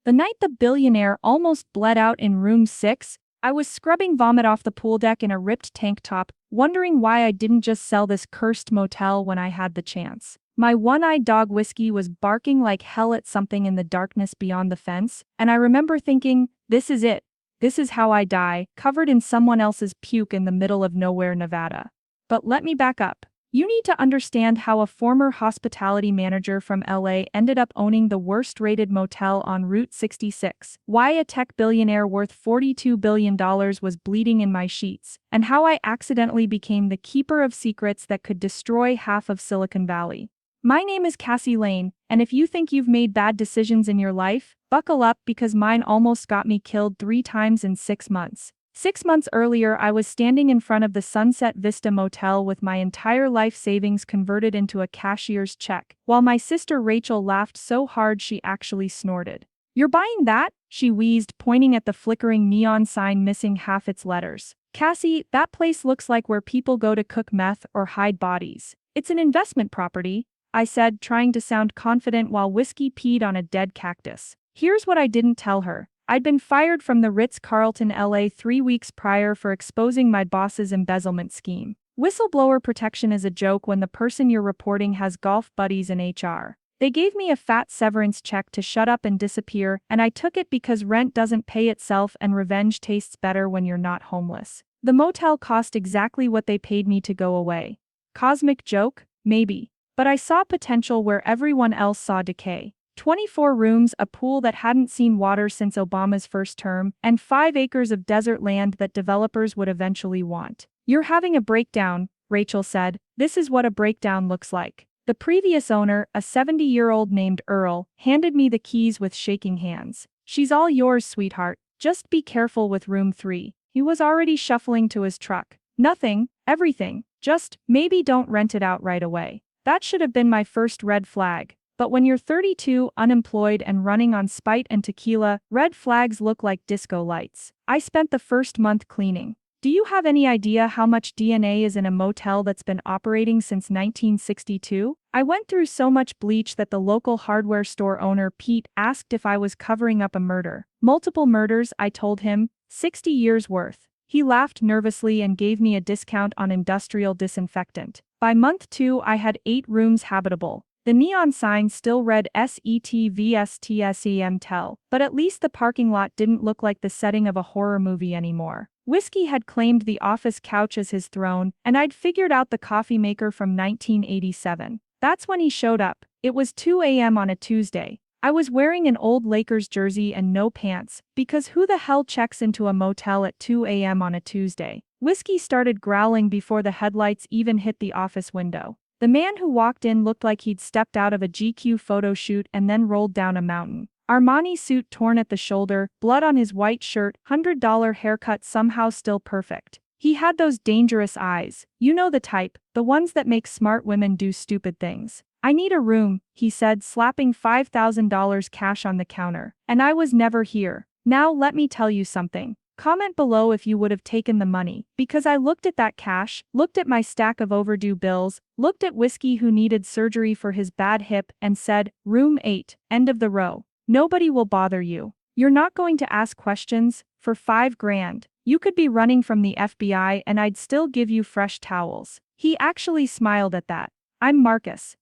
The night the billionaire almost bled out in room 6, I was scrubbing vomit off the pool deck in a ripped tank top, wondering why I didn't just sell this cursed motel when I had the chance. My one-eyed dog Whiskey was barking like hell at something in the darkness beyond the fence, and I remember thinking, this is it. This is how I die, covered in someone else's puke in the middle of nowhere, Nevada. But let me back up. You need to understand how a former hospitality manager from LA ended up owning the worst-rated motel on Route 66, why a tech billionaire worth $42 billion was bleeding in my sheets, and how I accidentally became the keeper of secrets that could destroy half of Silicon Valley. My name is Cassie Lane, and if you think you've made bad decisions in your life, buckle up because mine almost got me killed 3 times in 6 months. 6 months earlier, I was standing in front of the Sunset Vista Motel with my entire life savings converted into a cashier's check, while my sister Rachel laughed so hard she actually snorted. "You're buying that?" she wheezed, pointing at the flickering neon sign missing half its letters. "Cassie, that place looks like where people go to cook meth or hide bodies. It's an investment property," I said, trying to sound confident while Whiskey peed on a dead cactus. Here's what I didn't tell her. I'd been fired from the Ritz-Carlton LA 3 weeks prior for exposing my boss's embezzlement scheme. Whistleblower protection is a joke when the person you're reporting has golf buddies in HR. They gave me a fat severance check to shut up and disappear, and I took it because rent doesn't pay itself and revenge tastes better when you're not homeless. The motel cost exactly what they paid me to go away. Cosmic joke? Maybe. But I saw potential where everyone else saw decay. 24 rooms, a pool that hadn't seen water since Obama's first term, and 5 acres of desert land that developers would eventually want. "You're having a breakdown," Rachel said. "This is what a breakdown looks like." The previous owner, a 70-year-old named Earl, handed me the keys with shaking hands. "She's all yours, sweetheart. Just be careful with room 3. He was already shuffling to his truck. "Nothing, everything. Just, maybe don't rent it out right away." That should have been my first red flag. But when you're 32, unemployed and running on spite and tequila, red flags look like disco lights. I spent the first month cleaning. Do you have any idea how much DNA is in a motel that's been operating since 1962? I went through so much bleach that the local hardware store owner, Pete, asked if I was covering up a murder. "Multiple murders," I told him, 60 years worth. He laughed nervously and gave me a discount on industrial disinfectant. By month 2, I had 8 rooms habitable. The neon sign still read SETVSTSEM, but at least the parking lot didn't look like the setting of a horror movie anymore. Whiskey had claimed the office couch as his throne, and I'd figured out the coffee maker from 1987. That's when he showed up. It was 2 a.m. on a Tuesday. I was wearing an old Lakers jersey and no pants, because who the hell checks into a motel at 2 a.m. on a Tuesday? Whiskey started growling before the headlights even hit the office window. The man who walked in looked like he'd stepped out of a GQ photo shoot and then rolled down a mountain. Armani suit torn at the shoulder, blood on his white shirt, $100 haircut somehow still perfect. He had those dangerous eyes. You know the type, the ones that make smart women do stupid things. "I need a room," he said, slapping $5,000 cash on the counter. "And I was never here. Now let me tell you something. Comment below if you would have taken the money, because I looked at that cash, looked at my stack of overdue bills, looked at Whiskey who needed surgery for his bad hip, and said, room 8, end of the row. Nobody will bother you. You're not going to ask questions. For $5,000, you could be running from the FBI and I'd still give you fresh towels." He actually smiled at that. "I'm Marcus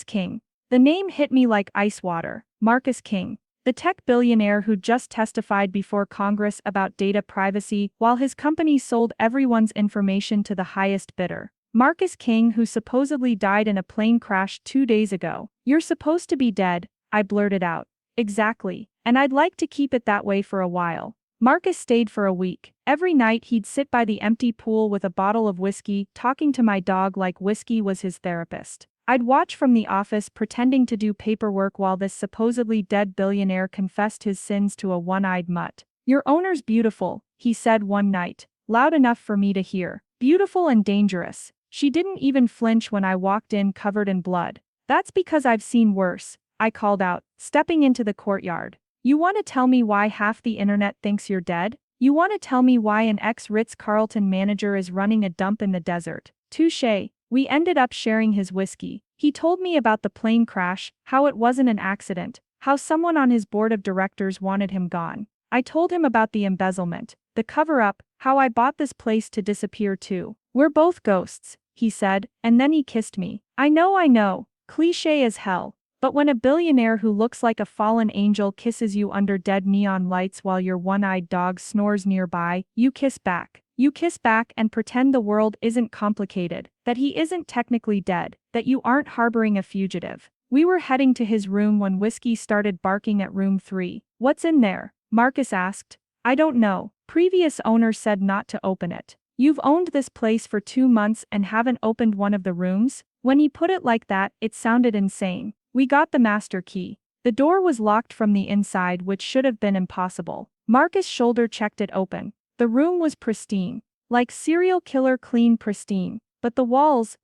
King." The name hit me like ice water. Marcus King. The tech billionaire who just testified before Congress about data privacy while his company sold everyone's information to the highest bidder. Marcus King, who supposedly died in a plane crash 2 days ago. "You're supposed to be dead," I blurted out. "Exactly. And I'd like to keep it that way for a while." Marcus stayed for a week. Every night he'd sit by the empty pool with a bottle of whiskey, talking to my dog like Whiskey was his therapist. I'd watch from the office pretending to do paperwork while this supposedly dead billionaire confessed his sins to a one-eyed mutt. "Your owner's beautiful," he said one night, loud enough for me to hear. "Beautiful and dangerous." She didn't even flinch when I walked in covered in blood. "That's because I've seen worse," I called out, stepping into the courtyard. "You want to tell me why half the internet thinks you're dead? You want to tell me why an ex-Ritz-Carlton manager is running a dump in the desert?" Touché. We ended up sharing his whiskey. He told me about the plane crash, how it wasn't an accident, how someone on his board of directors wanted him gone. I told him about the embezzlement, the cover-up, how I bought this place to disappear too. We're both ghosts, he said, and then he kissed me. I know, cliché as hell. But when a billionaire who looks like a fallen angel kisses you under dead neon lights while your one-eyed dog snores nearby, you kiss back. You kiss back and pretend the world isn't complicated, that he isn't technically dead, that you aren't harboring a fugitive. We were heading to his room when Whiskey started barking at room 3. What's in there? Marcus asked. I don't know. Previous owner said not to open it. You've owned this place for 2 months and haven't opened one of the rooms? When he put it like that, it sounded insane. We got the master key. The door was locked from the inside, which should have been impossible. Marcus shoulder checked it open. The room was pristine. Like serial killer clean pristine. But the walls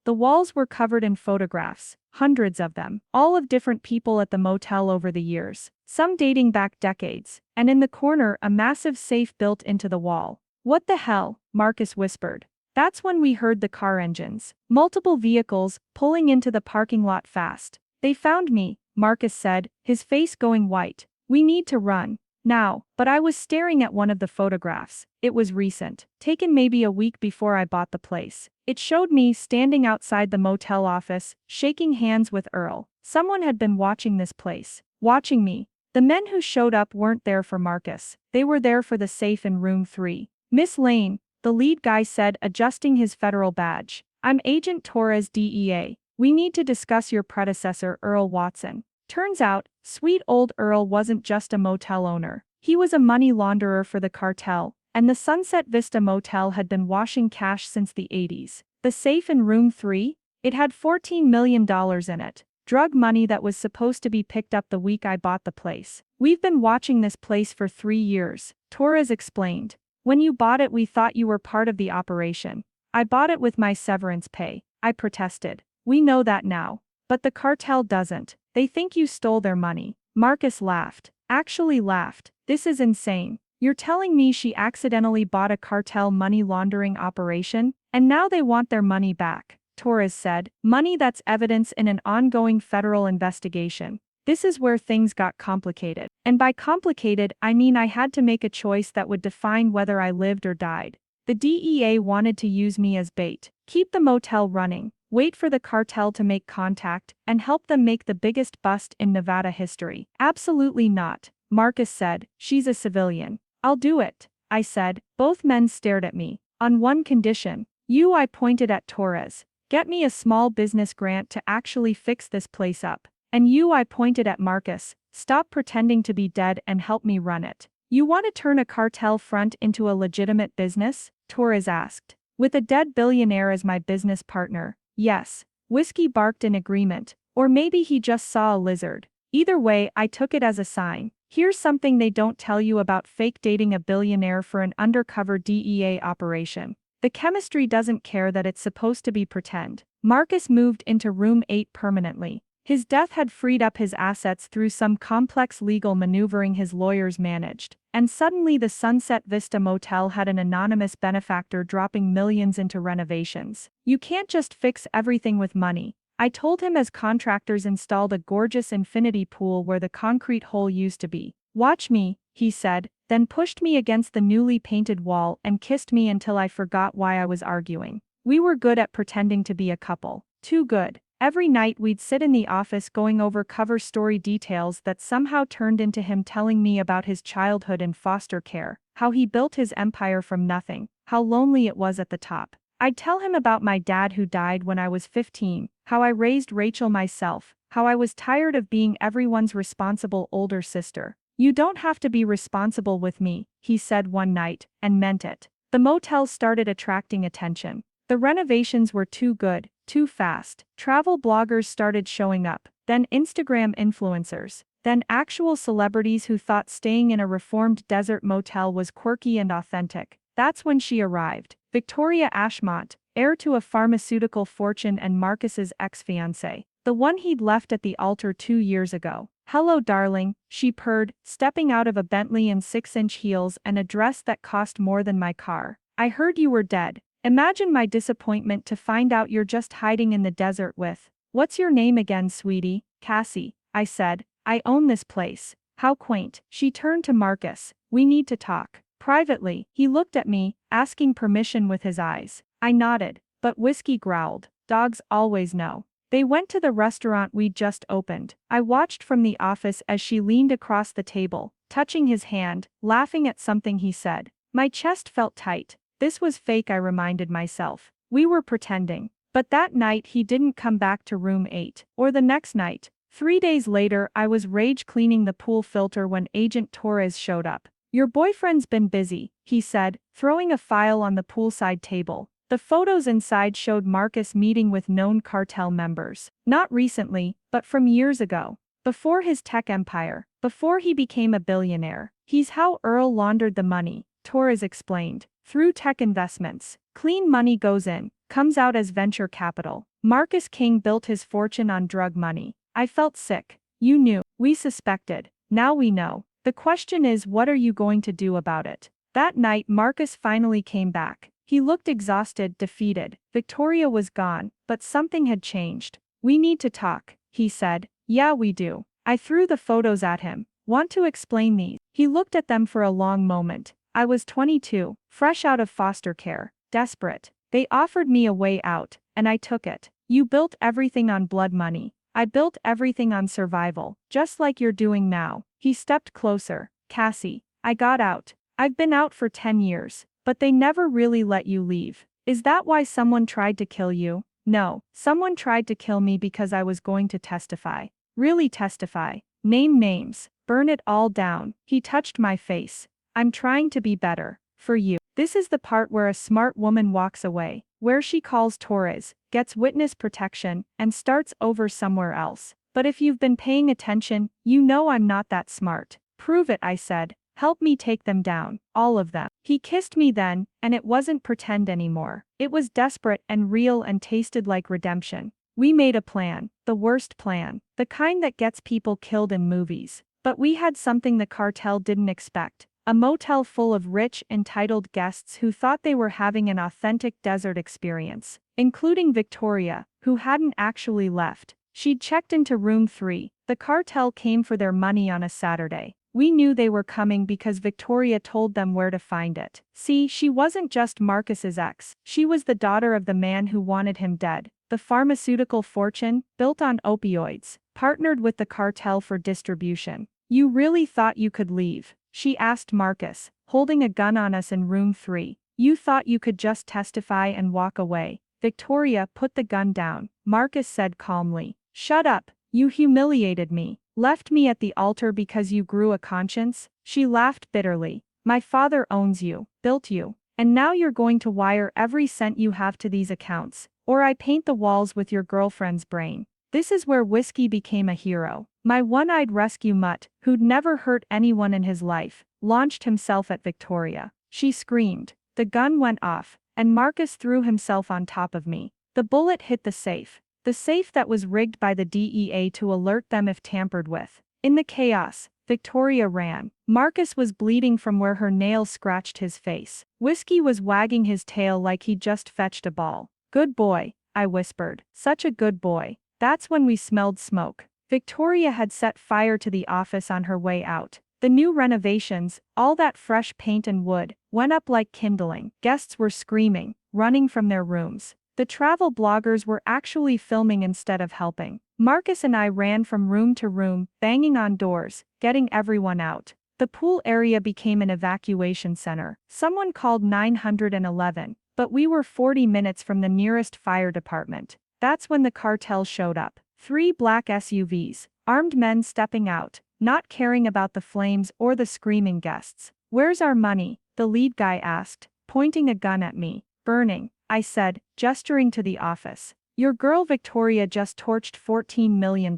were covered in photographs. Hundreds of them. All of different people at the motel over the years. Some dating back decades. And in the corner, a massive safe built into the wall. What the hell? Marcus whispered. That's when we heard the car engines. Multiple vehicles, pulling into the parking lot fast. They found me, Marcus said, his face going white. We need to run. Now, but I was staring at one of the photographs. It was recent, taken maybe a week before I bought the place. It showed me standing outside the motel office, shaking hands with Earl. Someone had been watching this place. Watching me. The men who showed up weren't there for Marcus. They were there for the safe in room 3. Miss Lane, the lead guy said, adjusting his federal badge. I'm Agent Torres DEA. We need to discuss your predecessor, Earl Watson. Turns out, sweet old Earl wasn't just a motel owner. He was a money launderer for the cartel, and the Sunset Vista Motel had been washing cash since the 80s. The safe in room 3? It had $14 million in it. Drug money that was supposed to be picked up the week I bought the place. We've been watching this place for 3 years, Torres explained. When you bought it, we thought you were part of the operation. I bought it with my severance pay, I protested. We know that now. But the cartel doesn't. They think you stole their money. Marcus laughed. Actually laughed. This is insane. You're telling me she accidentally bought a cartel money laundering operation, and now they want their money back, Torres said. Money that's evidence in an ongoing federal investigation. This is where things got complicated. And by complicated, I mean I had to make a choice that would define whether I lived or died. The DEA wanted to use me as bait. Keep the motel running. Wait for the cartel to make contact, and help them make the biggest bust in Nevada history. Absolutely not, Marcus said. She's a civilian. I'll do it, I said. Both men stared at me. On one condition. You, I pointed at Torres. Get me a small business grant to actually fix this place up. And you, I pointed at Marcus. Stop pretending to be dead and help me run it. You want to turn a cartel front into a legitimate business? Torres asked. With a dead billionaire as my business partner. Yes. Whiskey barked in agreement. Or maybe he just saw a lizard. Either way, I took it as a sign. Here's something they don't tell you about fake dating a billionaire for an undercover DEA operation. The chemistry doesn't care that it's supposed to be pretend. Marcus moved into room 8 permanently. His death had freed up his assets through some complex legal maneuvering his lawyers managed, and suddenly the Sunset Vista Motel had an anonymous benefactor dropping millions into renovations. You can't just fix everything with money, I told him as contractors installed a gorgeous infinity pool where the concrete hole used to be. Watch me, he said, then pushed me against the newly painted wall and kissed me until I forgot why I was arguing. We were good at pretending to be a couple. Too good. Every night we'd sit in the office going over cover story details that somehow turned into him telling me about his childhood in foster care, how he built his empire from nothing, how lonely it was at the top. I'd tell him about my dad who died when I was 15, how I raised Rachel myself, how I was tired of being everyone's responsible older sister. You don't have to be responsible with me, he said one night, and meant it. The motel started attracting attention. The renovations were too good, too fast. Travel bloggers started showing up, then Instagram influencers, then actual celebrities who thought staying in a reformed desert motel was quirky and authentic. That's when she arrived. Victoria Ashmont, heir to a pharmaceutical fortune and Marcus's ex-fiancée, the one he'd left at the altar 2 years ago. Hello darling, she purred, stepping out of a Bentley in 6-inch heels and a dress that cost more than my car. I heard you were dead. Imagine my disappointment to find out you're just hiding in the desert with, what's your name again, sweetie? Cassie, I said. I own this place. How quaint. She turned to Marcus. We need to talk. Privately, he looked at me, asking permission with his eyes. I nodded, but Whiskey growled. Dogs always know. They went to the restaurant we'd just opened. I watched from the office as she leaned across the table, touching his hand, laughing at something he said. My chest felt tight. This was fake, I reminded myself. We were pretending. But that night he didn't come back to room 8. Or the next night. 3 days later I was rage cleaning the pool filter when Agent Torres showed up. Your boyfriend's been busy, he said, throwing a file on the poolside table. The photos inside showed Marcus meeting with known cartel members. Not recently, but from years ago. Before his tech empire. Before he became a billionaire. He's how Earl laundered the money, Torres explained. Through tech investments. Clean money goes in, comes out as venture capital. Marcus King built his fortune on drug money. I felt sick. You knew. We suspected. Now we know. The question is, what are you going to do about it? That night Marcus finally came back. He looked exhausted, defeated. Victoria was gone, but something had changed. We need to talk, he said. Yeah, we do. I threw the photos at him. Want to explain these? He looked at them for a long moment. I was 22, fresh out of foster care, desperate. They offered me a way out, and I took it. You built everything on blood money. I built everything on survival, just like you're doing now. He stepped closer. Cassie, I got out. I've been out for 10 years, but they never really let you leave. Is that why someone tried to kill you? No, someone tried to kill me because I was going to testify. Really testify. Name names. Burn it all down. He touched my face. I'm trying to be better. For you. This is the part where a smart woman walks away, where she calls Torres, gets witness protection, and starts over somewhere else. But if you've been paying attention, you know I'm not that smart. Prove it, I said. Help me take them down. All of them. He kissed me then, and it wasn't pretend anymore. It was desperate and real and tasted like redemption. We made a plan. The worst plan. The kind that gets people killed in movies. But we had something the cartel didn't expect. A motel full of rich, entitled guests who thought they were having an authentic desert experience, including Victoria, who hadn't actually left. She'd checked into room 3. The cartel came for their money on a Saturday. We knew they were coming because Victoria told them where to find it. See, she wasn't just Marcus's ex. She was the daughter of the man who wanted him dead. The pharmaceutical fortune, built on opioids, partnered with the cartel for distribution. You really thought you could leave? She asked Marcus, holding a gun on us in room 3. You thought you could just testify and walk away. Victoria put the gun down. Marcus said calmly. Shut up. You humiliated me. Left me at the altar because you grew a conscience? She laughed bitterly. My father owns you, built you, and now you're going to wire every cent you have to these accounts, or I paint the walls with your girlfriend's brain. This is where Whiskey became a hero. My one-eyed rescue mutt, who'd never hurt anyone in his life, launched himself at Victoria. She screamed. The gun went off, and Marcus threw himself on top of me. The bullet hit the safe. The safe that was rigged by the DEA to alert them if tampered with. In the chaos, Victoria ran. Marcus was bleeding from where her nails scratched his face. Whiskey was wagging his tail like he'd just fetched a ball. Good boy, I whispered. Such a good boy. That's when we smelled smoke. Victoria had set fire to the office on her way out. The new renovations, all that fresh paint and wood, went up like kindling. Guests were screaming, running from their rooms. The travel bloggers were actually filming instead of helping. Marcus and I ran from room to room, banging on doors, getting everyone out. The pool area became an evacuation center. Someone called 911, but we were 40 minutes from the nearest fire department. That's when the cartel showed up. 3 black SUVs, armed men stepping out, not caring about the flames or the screaming guests. Where's our money? The lead guy asked, pointing a gun at me. Burning, I said, gesturing to the office. Your girl Victoria just torched $14 million.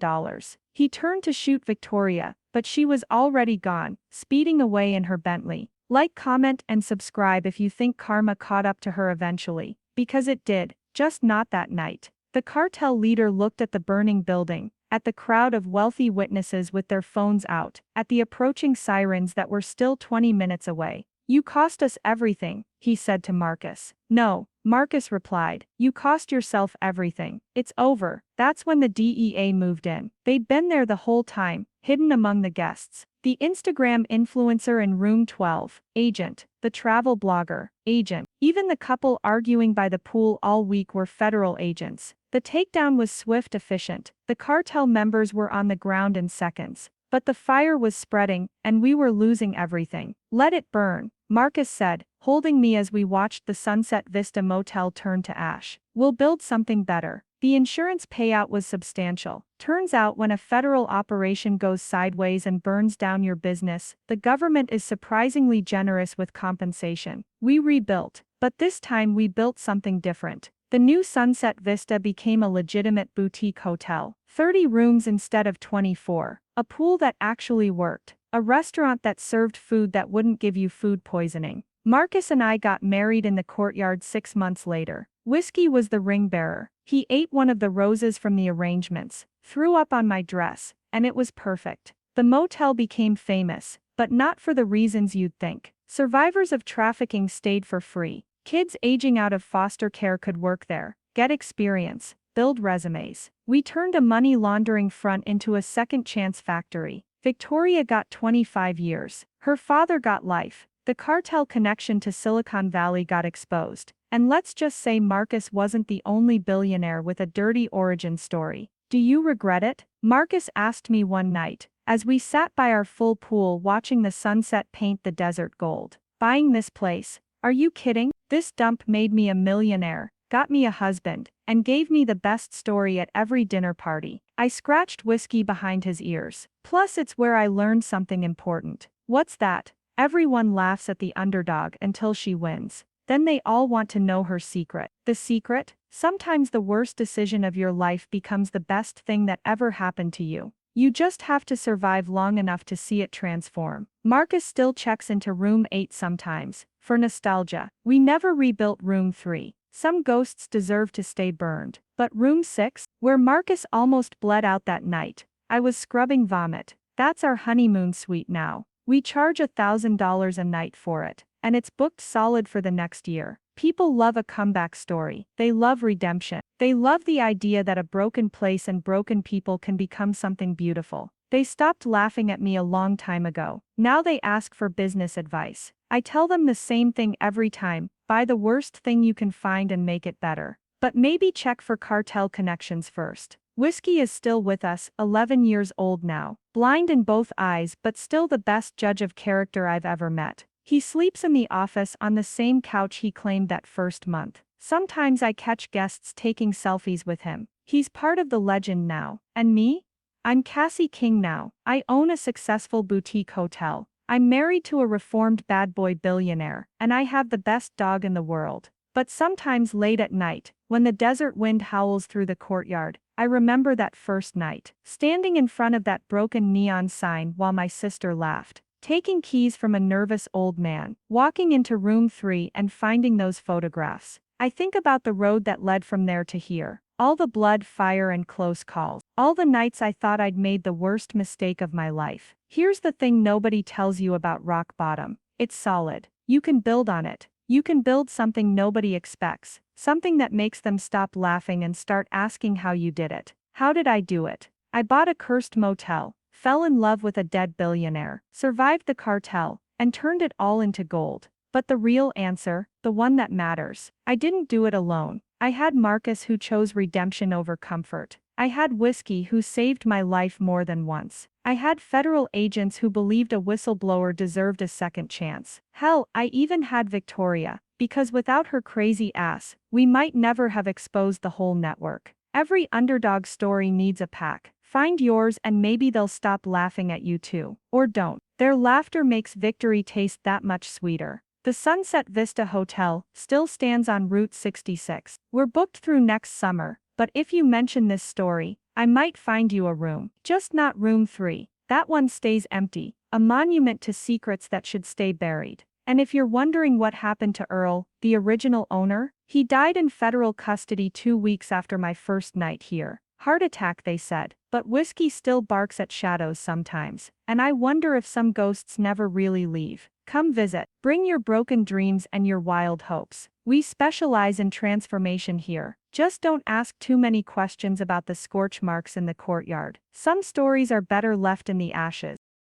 He turned to shoot Victoria, but she was already gone, speeding away in her Bentley. Like, comment, and subscribe if you think karma caught up to her eventually, because it did, just not that night. The cartel leader looked at the burning building, at the crowd of wealthy witnesses with their phones out, at the approaching sirens that were still 20 minutes away. "You cost us everything," he said to Marcus. "No," Marcus replied. "You cost yourself everything. It's over." That's when the DEA moved in. They'd been there the whole time, hidden among the guests. The Instagram influencer in room 12, agent. The travel blogger, agent. Even the couple arguing by the pool all week were federal agents. The takedown was swift, efficient. The cartel members were on the ground in seconds. But the fire was spreading, and we were losing everything. "Let it burn," Marcus said, holding me as we watched the Sunset Vista Motel turn to ash. "We'll build something better." The insurance payout was substantial. Turns out when a federal operation goes sideways and burns down your business, the government is surprisingly generous with compensation. We rebuilt. But this time we built something different. The new Sunset Vista became a legitimate boutique hotel. 30 rooms instead of 24. A pool that actually worked. A restaurant that served food that wouldn't give you food poisoning. Marcus and I got married in the courtyard 6 months later. Whiskey was the ring bearer. He ate one of the roses from the arrangements, threw up on my dress, and it was perfect. The motel became famous, but not for the reasons you'd think. Survivors of trafficking stayed for free. Kids aging out of foster care could work there, get experience, build resumes. We turned a money laundering front into a second chance factory. Victoria got 25 years. Her father got life. The cartel connection to Silicon Valley got exposed. And let's just say Marcus wasn't the only billionaire with a dirty origin story. "Do you regret it?" Marcus asked me one night, as we sat by our full pool watching the sunset paint the desert gold. "Buying this place? Are you kidding? This dump made me a millionaire, got me a husband, and gave me the best story at every dinner party." I scratched Whiskey behind his ears. "Plus it's where I learned something important." "What's that?" "Everyone laughs at the underdog until she wins. Then they all want to know her secret." "The secret?" "Sometimes the worst decision of your life becomes the best thing that ever happened to you. You just have to survive long enough to see it transform." Marcus still checks into room 8 sometimes, for nostalgia. We never rebuilt room 3. Some ghosts deserve to stay burned. But room 6, where Marcus almost bled out that night, I was scrubbing vomit. That's our honeymoon suite now. We charge $1,000 a night for it, and it's booked solid for the next year. People love a comeback story. They love redemption. They love the idea that a broken place and broken people can become something beautiful. They stopped laughing at me a long time ago. Now they ask for business advice. I tell them the same thing every time: buy the worst thing you can find and make it better. But maybe check for cartel connections first. Whiskey is still with us, 11 years old now. Blind in both eyes but still the best judge of character I've ever met. He sleeps in the office on the same couch he claimed that first month. Sometimes I catch guests taking selfies with him. He's part of the legend now. And me? I'm Cassie King now. I own a successful boutique hotel. I'm married to a reformed bad boy billionaire, and I have the best dog in the world. But sometimes late at night, when the desert wind howls through the courtyard, I remember that first night, standing in front of that broken neon sign while my sister laughed, taking keys from a nervous old man, walking into room 3 and finding those photographs. I think about the road that led from there to here. All the blood, fire, and close calls. All the nights I thought I'd made the worst mistake of my life. Here's the thing nobody tells you about rock bottom. It's solid. You can build on it. You can build something nobody expects. Something that makes them stop laughing and start asking how you did it. How did I do it? I bought a cursed motel, fell in love with a dead billionaire, survived the cartel, and turned it all into gold. But the real answer, the one that matters, I didn't do it alone. I had Marcus, who chose redemption over comfort. I had Whiskey, who saved my life more than once. I had federal agents who believed a whistleblower deserved a second chance. Hell, I even had Victoria, because without her crazy ass, we might never have exposed the whole network. Every underdog story needs a pack. Find yours and maybe they'll stop laughing at you too. Or don't. Their laughter makes victory taste that much sweeter. The Sunset Vista Hotel still stands on Route 66. We're booked through next summer, but if you mention this story, I might find you a room. Just not room 3. That one stays empty, a monument to secrets that should stay buried. And if you're wondering what happened to Earl, the original owner, he died in federal custody 2 weeks after my first night here. Heart attack, they said, but whiskey still barks at shadows sometimes, and I wonder if some ghosts never really leave. Come visit. Bring your broken dreams and your wild hopes. We specialize in transformation here. Just don't ask too many questions about the scorch marks in the courtyard. Some stories are better left in the ashes.